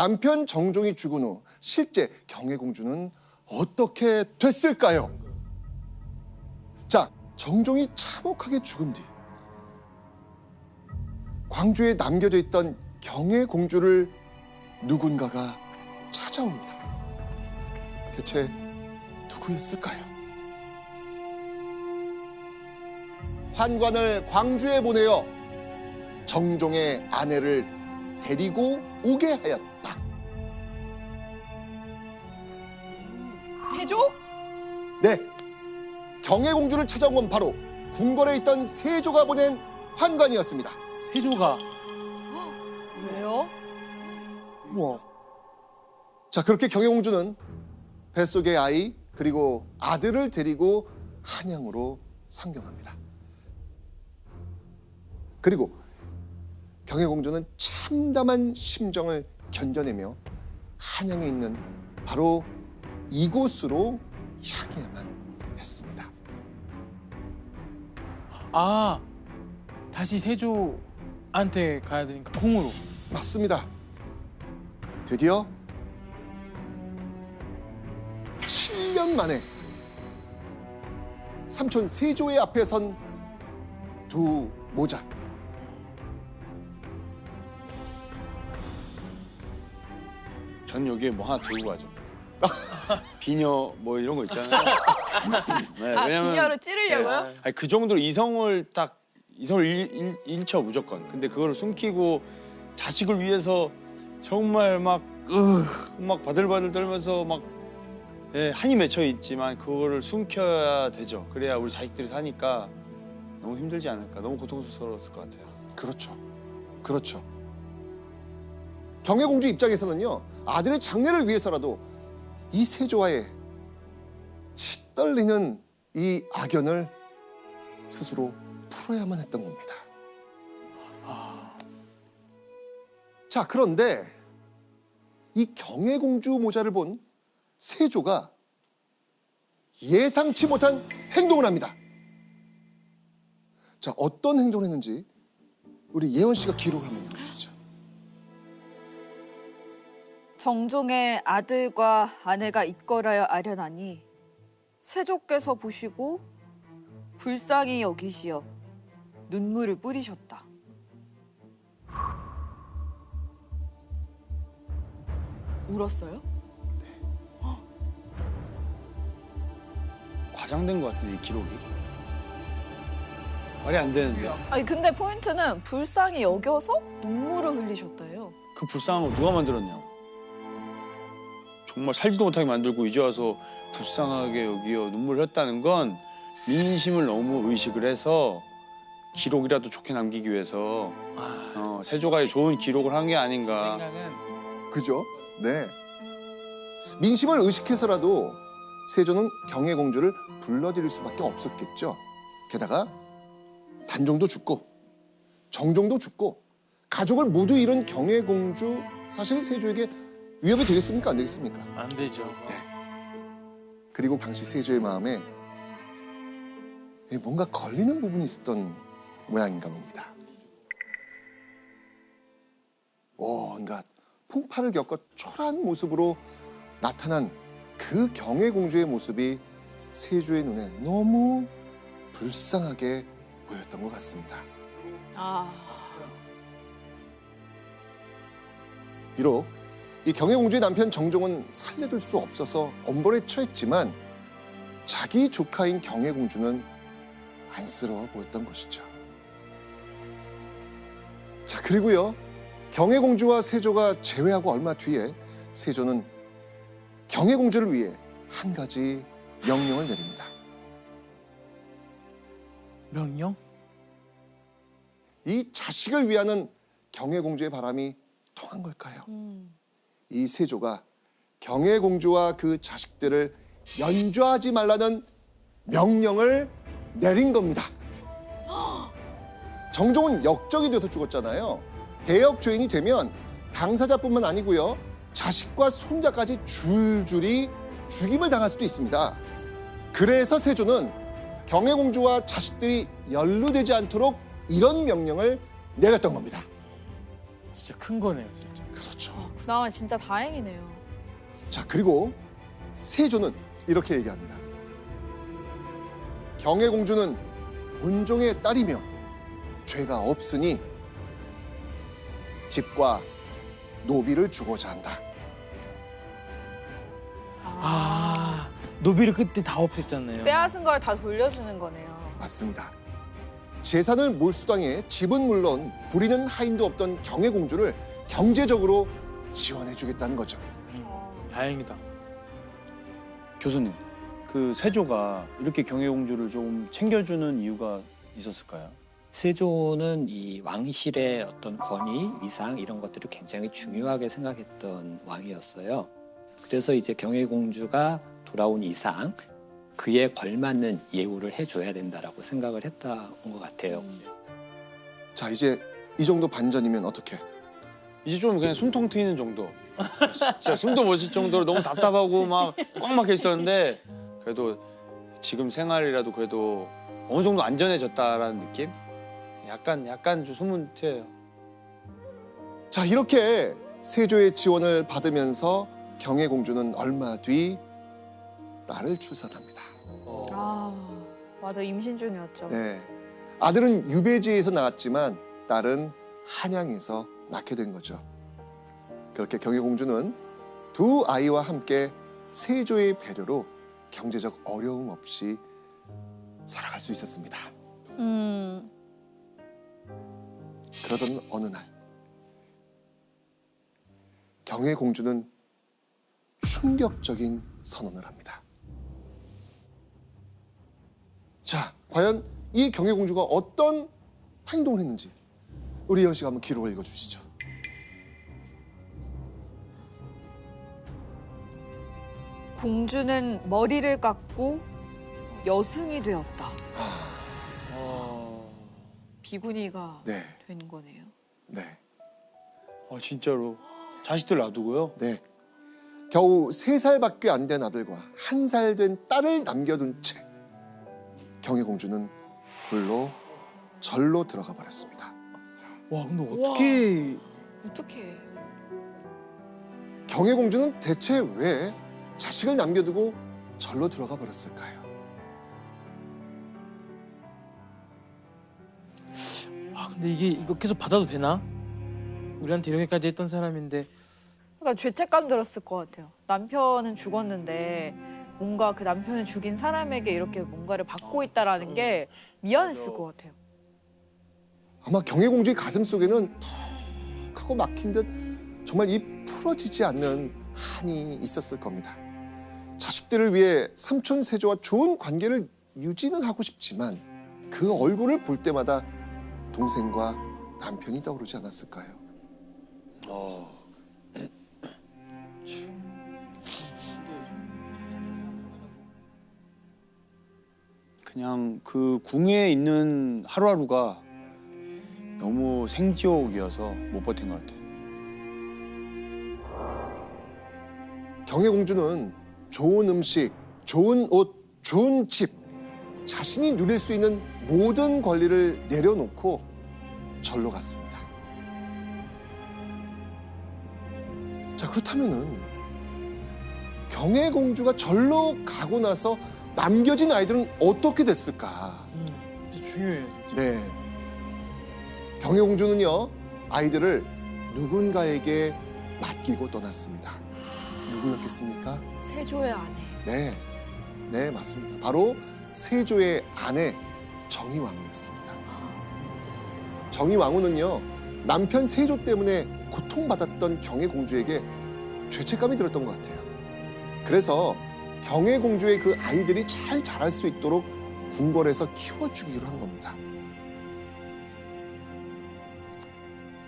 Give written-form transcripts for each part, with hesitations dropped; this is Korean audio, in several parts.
남편 정종이 죽은 후 실제 경혜공주는 어떻게 됐을까요? 자, 정종이 참혹하게 죽은 뒤 광주에 남겨져 있던 경혜공주를 누군가가 찾아옵니다. 대체 누구였을까요? 환관을 광주에 보내어 정종의 아내를 데리고 오게 하였다. 세조? 네, 경혜공주를 찾아온 건 바로 궁궐에 있던 세조가 보낸 환관이었습니다. 세조가 왜요? 뭐 자, 그렇게 경혜공주는 뱃속의 아이 그리고 아들을 데리고 한양으로 상경합니다. 그리고 경혜공주는 참담한 심정을 견뎌내며 한양에 있는 바로 이곳으로 향해야만 했습니다. 아 다시 세조한테 가야 되니까 궁으로. 맞습니다. 드디어 7년 만에 삼촌 세조의 앞에 선 두 모자. 전 여기에 뭐 하나 두고 가죠. 비녀 뭐 이런 거 있잖아요. 네, 아, 왜냐면- 비녀로 찌르려고요? 네, 아니, 그 정도로 이성을 잃죠 무조건. 근데 그거를 숨기고 자식을 위해서 정말 막 바들바들 떨면서 막 한이 맺혀 있지만 그거를 숨겨야 되죠. 그래야 우리 자식들이 사니까 너무 힘들지 않을까. 너무 고통스러웠을 것 같아요. 그렇죠. 그렇죠. 경혜공주 입장에서는요, 아들의 장래를 위해서라도 이 세조와의 시떨리는 이 악연을 스스로 풀어야만 했던 겁니다. 자, 그런데 이 경혜공주 모자를 본 세조가 예상치 못한 행동을 합니다. 자, 어떤 행동을 했는지 우리 예원 씨가 기록을 한번 해주시죠. 정종의 아들과 아내가 있거라여 아련하니 세조께서 보시고 불쌍히 여기시어 눈물을 뿌리셨다. 울었어요? 과장된 것 같은데 이 기록이. 말이 안 되는데. 아니 근데 포인트는 불쌍히 여겨서 눈물을 흘리셨다요. 그 불쌍한 거 누가 만들었냐. 정말 살지도 못하게 만들고 이제 와서 불쌍하게 여기어 눈물을 흘렸다는 건 민심을 너무 의식을 해서 기록이라도 좋게 남기기 위해서 세조가 좋은 기록을 한 게 아닌가. 생각은 그죠? 네. 민심을 의식해서라도 세조는 경혜공주를 불러들일 수밖에 없었겠죠. 게다가 단종도 죽고 정종도 죽고 가족을 모두 잃은 경혜공주, 사실 세조에게 위협이 되겠습니까? 안 되겠습니까? 안 되죠. 네. 그리고 당시 세조의 마음에 뭔가 걸리는 부분이 있었던 모양인가 봅니다. 온갖 풍파를 겪어 초라한 모습으로 나타난 그 경혜공주의 모습이 세조의 눈에 너무 불쌍하게 보였던 것 같습니다. 아, 비록 이 경혜공주의 남편 정종은 살려둘 수 없어서 엄벌에 처했지만 자기 조카인 경혜공주는 안쓰러워 보였던 것이죠. 자, 그리고요, 경혜공주와 세조가 재회하고 얼마 뒤에 세조는 경혜공주를 위해 한 가지 명령을 내립니다. 명령? 이 자식을 위하는 경혜공주의 바람이 통한 걸까요? 이 세조가 경혜공주와 그 자식들을 연좌하지 말라는 명령을 내린 겁니다. 정종은 역적이 돼서 죽었잖아요. 대역죄인이 되면 당사자뿐만 아니고요, 자식과 손자까지 줄줄이 죽임을 당할 수도 있습니다. 그래서 세조는 경혜공주와 자식들이 연루되지 않도록 이런 명령을 내렸던 겁니다. 진짜 큰 거네요, 진짜. 그렇죠. 그나마 진짜 다행이네요. 자, 그리고 세조는 이렇게 얘기합니다. 경혜공주는 문종의 딸이며 죄가 없으니 집과 노비를 주고자 한다. 아, 노비를 그때 다 없앴잖아요. 빼앗은 걸 다 돌려주는 거네요. 맞습니다. 재산을 몰수당해 집은 물론 부리는 하인도 없던 경혜공주를 경제적으로 지원해주겠다는 거죠. 다행이다. 교수님, 그 세조가 이렇게 경혜공주를 좀 챙겨주는 이유가 있었을까요? 세조는 이 왕실의 어떤 권위, 위상 이런 것들을 굉장히 중요하게 생각했던 왕이었어요. 그래서 이제 경혜공주가 돌아온 이상 그에 걸맞는 예우를 해줘야 된다라고 생각을 했던 것 같아요. 자, 이제 이 정도 반전이면 어떻게? 이제 좀 그냥 숨통 트이는 정도. 진짜 숨도 못 쉴 정도로 너무 답답하고 막 꽉 막혀 있었는데 그래도 지금 생활이라도 그래도 어느 정도 안전해졌다라는 느낌? 약간 좀 소문 튀어요. 자, 이렇게 세조의 지원을 받으면서 경혜공주는 얼마 뒤 딸을 출산합니다. 아, 맞아. 임신 중이었죠. 네. 아들은 유배지에서 낳았지만 딸은 한양에서 낳게 된 거죠. 그렇게 경혜공주는 두 아이와 함께 세조의 배려로 경제적 어려움 없이 살아갈 수 있었습니다. 그러던 어느 날 경혜공주는 충격적인 선언을 합니다. 자, 과연 이 경혜공주가 어떤 행동을 했는지 우리 예원 씨가 한번 기록을 읽어주시죠. 공주는 머리를 깎고 여승이 되었다. 비구니가 네, 된 거네요. 네, 진짜로 자식들 놔두고요. 네. 겨우 3살밖에 안 된 아들과 1살 된 딸을 남겨둔 채 경혜공주는 홀로 절로 들어가 버렸습니다. 와, 근데 어떻게 어떡해. 경혜공주는 대체 왜 자식을 남겨두고 절로 들어가 버렸을까요? 근데 이거 계속 받아도 되나? 우리한테 이렇게까지 했던 사람인데. 그러니까 죄책감 들었을 것 같아요. 남편은 죽었는데 뭔가 그 남편을 죽인 사람에게 이렇게 뭔가를 받고 있다라는 게 미안했을 것 같아요. 아마 경혜공주의 가슴 속에는 턱 하고 막힌 듯 정말 입 풀어지지 않는 한이 있었을 겁니다. 자식들을 위해 삼촌 세조와 좋은 관계를 유지는 하고 싶지만 그 얼굴을 볼 때마다 동생과 남편이 떠오르지 않았을까요? 그냥 그 궁에 있는 하루하루가 너무 생지옥이어서 못 버틴 것 같아요. 경혜공주는 좋은 음식, 좋은 옷, 좋은 집, 자신이 누릴 수 있는 모든 권리를 내려놓고 절로 갔습니다. 자, 그렇다면은 경혜공주가 절로 가고 나서 남겨진 아이들은 어떻게 됐을까? 진짜 중요해요, 진짜. 네. 경혜공주는요, 아이들을 누군가에게 맡기고 떠났습니다. 누구였겠습니까? 세조의 아내. 네, 네, 맞습니다. 바로 세조의 아내 정의왕후였습니다. 정의왕후는요, 남편 세조 때문에 고통받았던 경혜공주에게 죄책감이 들었던 것 같아요. 그래서 경혜공주의 그 아이들이 잘 자랄 수 있도록 궁궐에서 키워주기로 한 겁니다.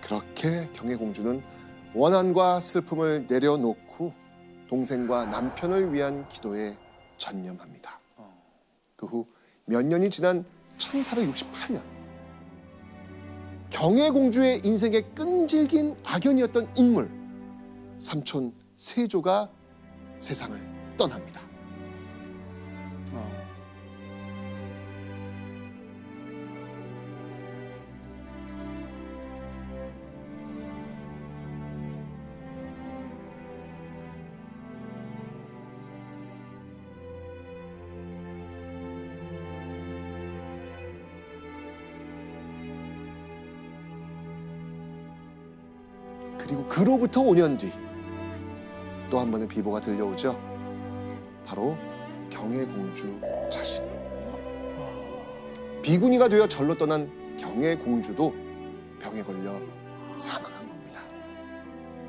그렇게 경혜공주는 원한과 슬픔을 내려놓고 동생과 남편을 위한 기도에 전념합니다. 그 후 몇 년이 지난 1468년 경혜공주의 인생에 끈질긴 악연이었던 인물 삼촌 세조가 세상을 떠납니다. 그리고 그로부터 5년 뒤 또 한 번의 비보가 들려오죠. 바로 경혜공주 자신. 비구니가 되어 절로 떠난 경혜공주도 병에 걸려